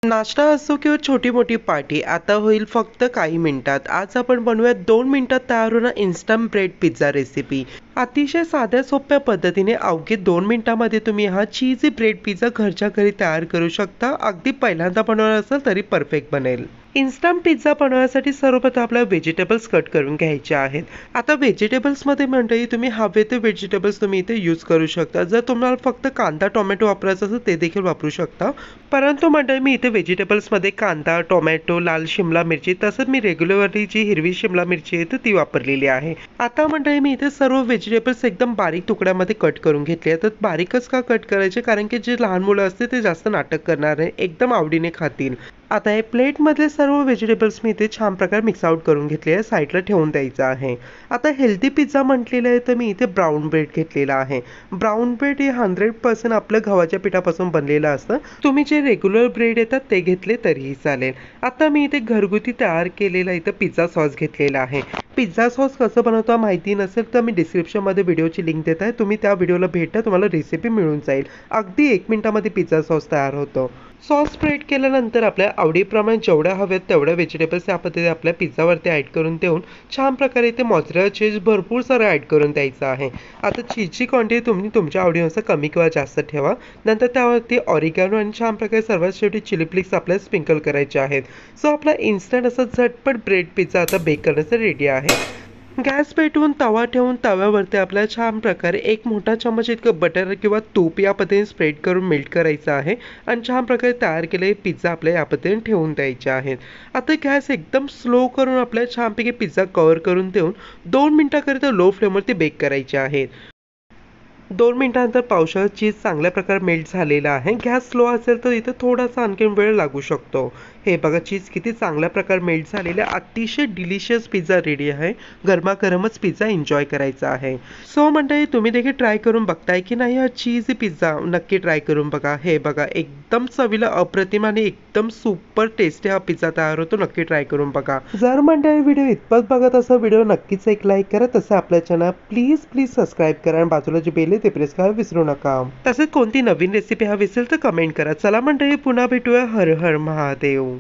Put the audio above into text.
नाश्ता असो किंवा छोटी-मोठी पार्टी आता होईल फक्त काही मिनिटात. आज आपण बनवूया 2 मिनिटात तयार होणारा इन्स्टंट ब्रेड पिझ्झा रेसिपी. अतिशय साध्या सोप्या पद्धतीने अवघे 2 मिनिटांमध्ये तुम्ही हा चीजी ब्रेड पिझ्झा घरच्या घरी तयार करू शकता. अगदी पहिल्यांदा बनवणार असाल तरी परफेक्ट बनेल. इन्स्टंट पिझ्झा बनवण्यासाठी सर्वप्रथम आपल्याला व्हेजिटेबल्स कट करून घ्यायचे आहेत. आता व्हेजिटेबल्समध्ये मंडळी तुम्ही हवे ते व्हेजिटेबल्स तुम्ही इथे यूज करू शकता. जर तुम्हाला फक्त कांदा, टोमॅटो वापरायचा असेल ते देखील वापरू शकता. परंतु मंडळी मी इथे व्हेजिटेबल्समध्ये कांदा, टोमॅटो, लाल शिमला मिरची तसंच मी रेग्युलरली जी हिरवी शिमला मिरची आहे तर ती वापरलेली आहे. आता मंडळी मी इथे सर्व व्हेजिटेबल्स एकदम बारीक तुकड्यामध्ये कट करून घेतले आहेत. तर बारीकच का कट करायचे, कारण की जे लहान मुलं असते ते जास्त नाटक करणार नाही, एकदम आवडीने खातील. आता हे प्लेटमधले सर्व व्हेजिटेबल्स मी इथे छान प्रकारे मिक्स आउट करून घेतले आहे, साईडला ठेवून द्यायचं आहे. आता हेल्दी पिझ्झा म्हटलेलं आहे तर मी इथे ब्राऊन ब्रेड घेतलेला आहे. ब्राऊन ब्रेड हे 100% आपल्या गव्हाच्या पिठापासून बनलेलं असतं. तुम्ही जे रेग्युलर ब्रेड येतात ते घेतले तरीही चालेल. आता मी इथे घरगुती तयार केलेला इथं पिझ्झा सॉस घेतलेला आहे. पिझ्झा सॉस कसं बनवतो माहिती नसेल तर मी डिस्क्रिप्शनमध्ये व्हिडिओची लिंक देत आहे, तुम्ही त्या व्हिडिओला भेटा, तुम्हाला रेसिपी मिळून जाईल. अगदी 1 मिनिटामध्ये पिझ्झा सॉस तयार होतो. सॉस स्प्रेड केल्यानंतर आपल्या आवडीप्रमाणे जेवढ्या हव्यात तेवढ्या व्हेजिटेबल्स या पद्धतीने आपल्या पिझ्झावरती ॲड करून देऊन छान प्रकारे इथे मोझरेला चीज भरपूर सारं ॲड करून द्यायचं आहे. आता चीजची क्वांटिटी तुम्ही तुमच्या आवडीनुसार कमी किंवा जास्त ठेवा. नंतर त्यावरती ऑरिगॅनो आणि छान प्रकारे सर्वात शेवटी चिली फ्लेक्स आपल्याला स्प्रिंकल करायचे आहेत. सो आपला इन्स्टंट असा झटपट ब्रेड पिझ्झा आता बेक करण्यासाठी रेडी आहे. गॅस पेटवून तवा ठेवून तव्यावरती आपल्याला छान प्रकारे 1 मोठा चमच इतकं बटर किंवा तूप या पद्धतीने स्प्रेड करून मेल्ट करायचं आहे आणि छान प्रकारे तयार केलेले पिझ्झा आपल्या या पद्धतीने ठेवून द्यायचे आहेत. आता गॅस एकदम स्लो करून आपल्याला छानपैकी पिझ्झा कव्हर करून देऊन 2 मिनिटाकरिता लो फ्लेमवरती बेक करायचे आहेत. 2 मिनिटानंतर पावशेर चीज चांगल्या प्रकारे मेल्ट झालेला आहे. गॅस स्लो असेल तर इथं थोडासा आणखीन वेळ लागू शकतो. हे बघा चीज किती चांगल्या प्रकारे मेल्ट झालेले, अतिशय डिलिशियस पिझ्झा रेडी आहे. गरमागरमच पिझ्झा एन्जॉय करायचा आहे. सो मंडळी तुम्ही देखील ट्राय करून बघताय की नाही हा चीजी पिझ्झा, नक्की ट्राय करून बघा. हे बघा एकदम चवीला अप्रतिम आणि एकदम सुपर टेस्टी हा पिझ्झा तयार होतो. नक्की ट्राय करून बघा. जर मंडळी व्हिडिओ इतपत बघत असा व्हिडिओ नक्कीच एक लाईक करा. तसं आपल्या चॅनल प्लीज सबस्क्राईब करा आणि बाजूला जे बेल आहे ते प्रेस करायला विसरू नका. तसेच कोणती नवीन रेसिपी हवी असेल तर कमेंट करा. चला मंडळी पुन्हा भेटूया. हर हर महादेव.